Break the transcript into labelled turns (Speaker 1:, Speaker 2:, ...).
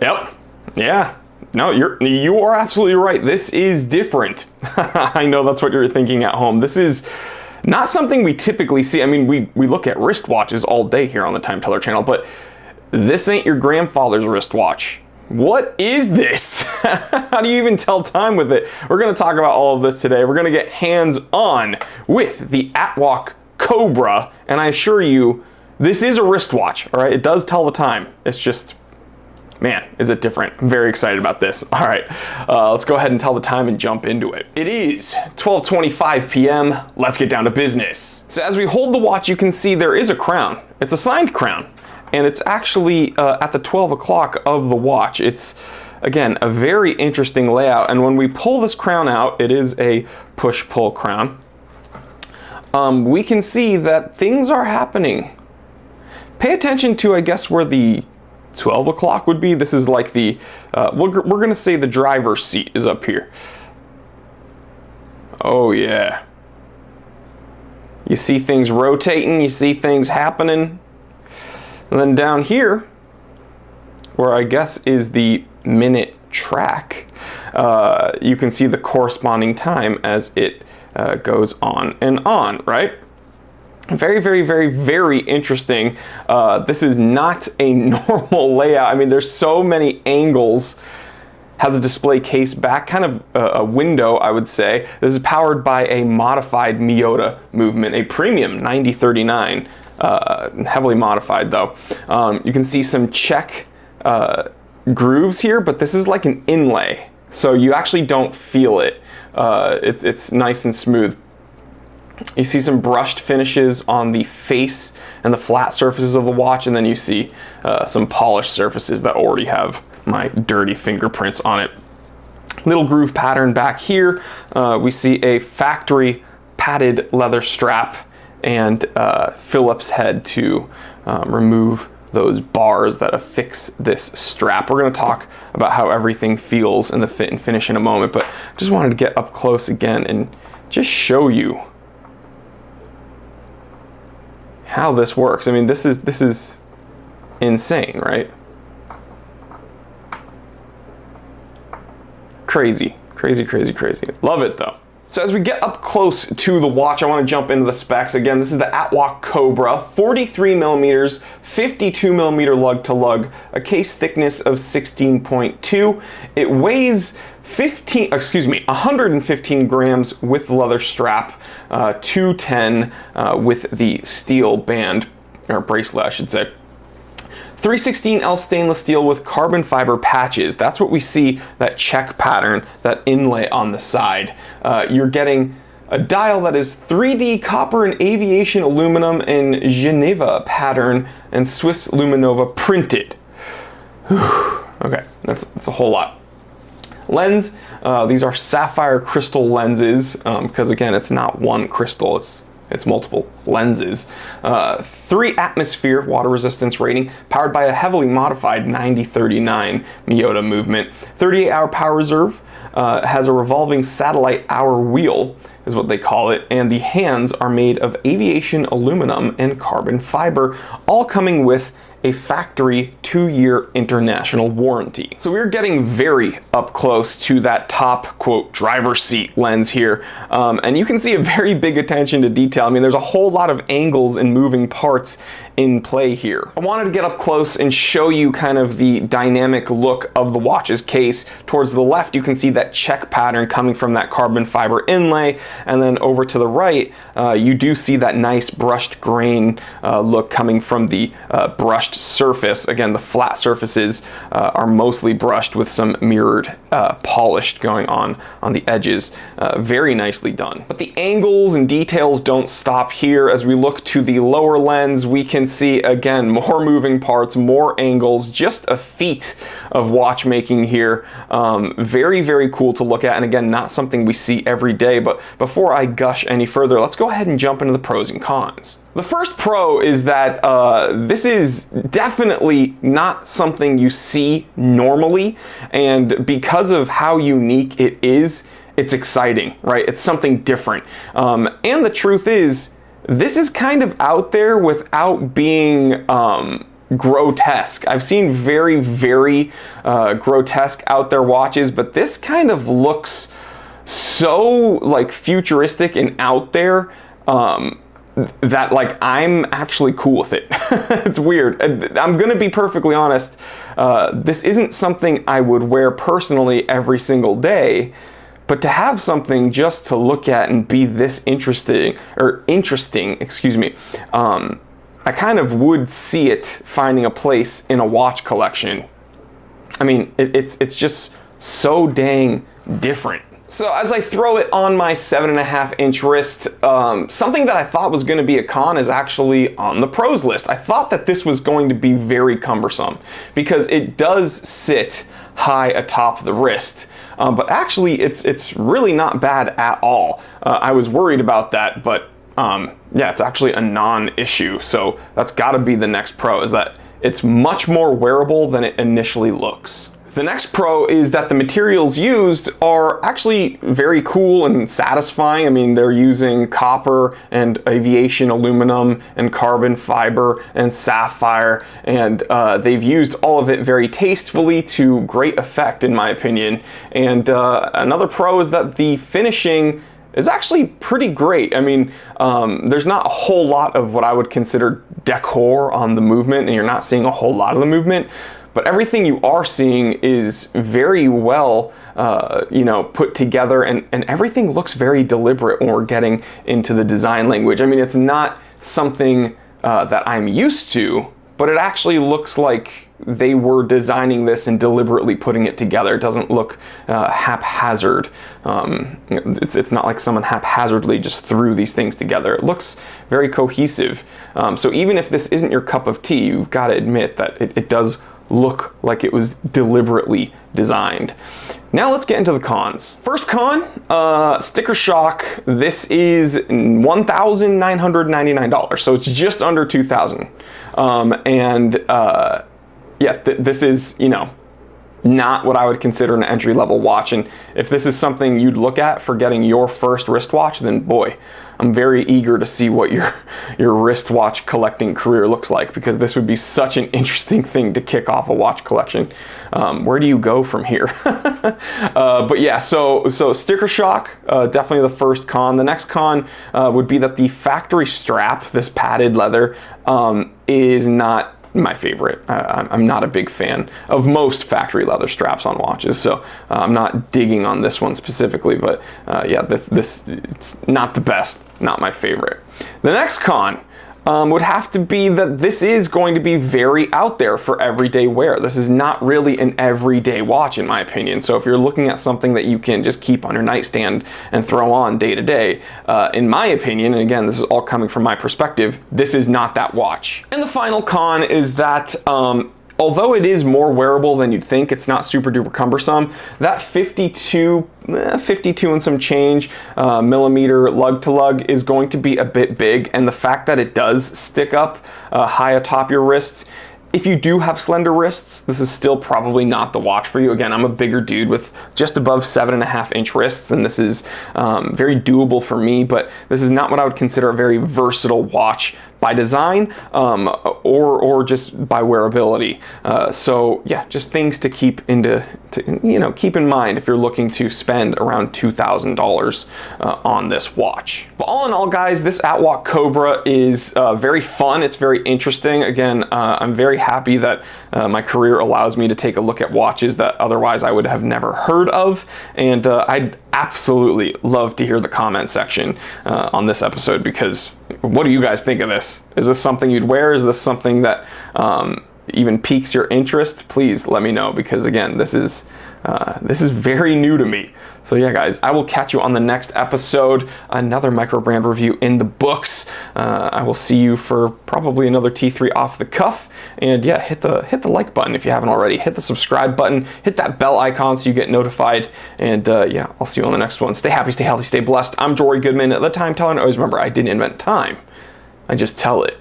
Speaker 1: Yep. Yeah. No, you are absolutely right. This is different. I know that's what you're thinking at home. This is not something we typically see. I mean, we look at wristwatches all day here on the Time Teller channel, but this ain't your grandfather's wristwatch. What is this? How do you even tell time with it? We're going to talk about all of this today. We're going to get hands-on with the Atowak Cobra, and I assure you, this is a wristwatch, all right? It does tell the time. It's just, man, is it different. I'm very excited about this. All right, let's go ahead and tell the time and jump into it. It is 12:25 p.m. Let's get down to business. So as we hold the watch, you can see there is a crown. It's a signed crown. And it's actually at the 12 o'clock of the watch. It's, again, a very interesting layout. And when we pull this crown out, it is a push-pull crown. We can see that things are happening. Pay attention to, I guess, where the 12 o'clock would be. This is like the, we're going to say the driver's seat is up here. Oh, yeah. You see things rotating. You see things happening. And then down here, where I guess is the minute track, you can see the corresponding time as it goes on and on, right? Very, very, very, very interesting. This is not a normal layout. I mean, there's so many angles. Has a display case back, kind of a window, I would say. This is powered by a modified Miyota movement, a premium 9039. Heavily modified though. You can see some check grooves here, but this is like an inlay, so you actually don't feel it. It's nice and smooth. You see some brushed finishes on the face and the flat surfaces of the watch, and then you see some polished surfaces that already have my dirty fingerprints on it. Little groove pattern back here. We see a factory padded leather strap and Phillips head to remove those bars that affix this strap. We're going to talk about how everything feels in the fit and finish in a moment, but just wanted to get up close again and just show you how this works. I mean, this is insane, right? Crazy, crazy, crazy, crazy. Love it though. So as we get up close to the watch, I want to jump into the specs. Again, this is the Atowak Cobra, 43 millimeters, 52 millimeter lug to lug, a case thickness of 16.2. It weighs 115 grams with the leather strap, 210 with the steel band, or bracelet, I should say. 316L stainless steel with carbon fiber patches. That's what we see, that check pattern, that inlay on the side. You're getting a dial that is 3D copper and aviation aluminum and Geneva pattern and Swiss Luminova printed. Whew. Okay, that's a whole lot. Lens, these are sapphire crystal lenses, because again, it's not one crystal, it's multiple lenses. 3 atmosphere water resistance rating, powered by a heavily modified 9039 Miyota movement. 38-hour power reserve, has a revolving satellite hour wheel, is what they call it, and the hands are made of aviation aluminum and carbon fiber, all coming with a factory 2-year international warranty. So we're getting very up close to that top, quote, driver's seat lens here. And you can see a very big attention to detail. I mean, there's a whole lot of angles and moving parts in play here. I wanted to get up close and show you kind of the dynamic look of the watch's case. Towards the left, you can see that check pattern coming from that carbon fiber inlay, and then over to the right, you do see that nice brushed grain look coming from the brushed surface. Again, the flat surfaces are mostly brushed with some mirrored polished going on the edges. Very nicely done. But the angles and details don't stop here. As we look to the lower lens, we can see again more moving parts, more angles, just a feat of watchmaking here. Very, very cool to look at, and again, not something we see every day. But before I gush any further, let's go ahead and jump into the pros and cons. The first pro is that this is definitely not something you see normally, and because of how unique it is, it's exciting, right? It's something different. And the truth is, this is kind of out there without being grotesque. I've seen very, very grotesque out there watches, but this kind of looks so like futuristic and out there that like I'm actually cool with it. It's weird. I'm gonna be perfectly honest. This isn't something I would wear personally every single day, but to have something just to look at and be this interesting, excuse me, I kind of would see it finding a place in a watch collection. I mean, it's just so dang different. So as I throw it on my 7.5-inch wrist, something that I thought was going to be a con is actually on the pros list. I thought that this was going to be very cumbersome because it does sit high atop the wrist. But actually, it's really not bad at all. I was worried about that, but yeah, it's actually a non-issue. So that's got to be the next pro, is that it's much more wearable than it initially looks. The next pro is that the materials used are actually very cool and satisfying. I mean, they're using copper and aviation aluminum and carbon fiber and sapphire, and they've used all of it very tastefully to great effect, in my opinion. And another pro is that the finishing is actually pretty great. I mean, there's not a whole lot of what I would consider decor on the movement, and you're not seeing a whole lot of the movement. But everything you are seeing is very well, put together, and everything looks very deliberate when we're getting into the design language. I mean, it's not something that I'm used to, but it actually looks like they were designing this and deliberately putting it together. It doesn't look haphazard. It's not like someone haphazardly just threw these things together. It looks very cohesive. So even if this isn't your cup of tea, you've got to admit that it does look like it was deliberately designed. Now let's get into the cons. First con, sticker shock. This is $1,999, so it's just under $2,000. This is, not what I would consider an entry-level watch. And if this is something you'd look at for getting your first wristwatch, then boy, I'm very eager to see what your wristwatch collecting career looks like, because this would be such an interesting thing to kick off a watch collection. Where do you go from here? But yeah, so sticker shock, definitely the first con. The next con would be that the factory strap, this padded leather, is not my favorite. I'm not a big fan of most factory leather straps on watches, so I'm not digging on this one specifically, but it's not the best, not my favorite. The next con would have to be that this is going to be very out there for everyday wear. This is not really an everyday watch, in my opinion. So if you're looking at something that you can just keep on your nightstand and throw on day to day, in my opinion, and again, this is all coming from my perspective, this is not that watch. And the final con is that although it is more wearable than you'd think, it's not super duper cumbersome. That 52 and some change millimeter lug to lug is going to be a bit big, and the fact that it does stick up high atop your wrists, if you do have slender wrists, this is still probably not the watch for you. Again, I'm a bigger dude with just above 7.5-inch wrists, and this is very doable for me, but this is not what I would consider a very versatile watch by design or just by wearability. So yeah, just things to keep keep in mind if you're looking to spend around $2,000 on this watch. But all in all, guys, this Atowak Cobra is very fun. It's very interesting. Again, I'm very happy that my career allows me to take a look at watches that otherwise I would have never heard of, and I'd absolutely love to hear the comment section on this episode, because what do you guys think of this? Is this something you'd wear? Is this something that even piques your interest? Please let me know, because again, this is very new to me. So yeah, guys, I will catch you on the next episode. Another micro brand review in the books. I will see you for probably another T3 off the cuff. And yeah, hit the like button if you haven't already. Hit the subscribe button. Hit that bell icon so you get notified. And yeah, I'll see you on the next one. Stay happy, stay healthy, stay blessed. I'm Jory Goodman, the Time Teller. And always remember, I didn't invent time. I just tell it.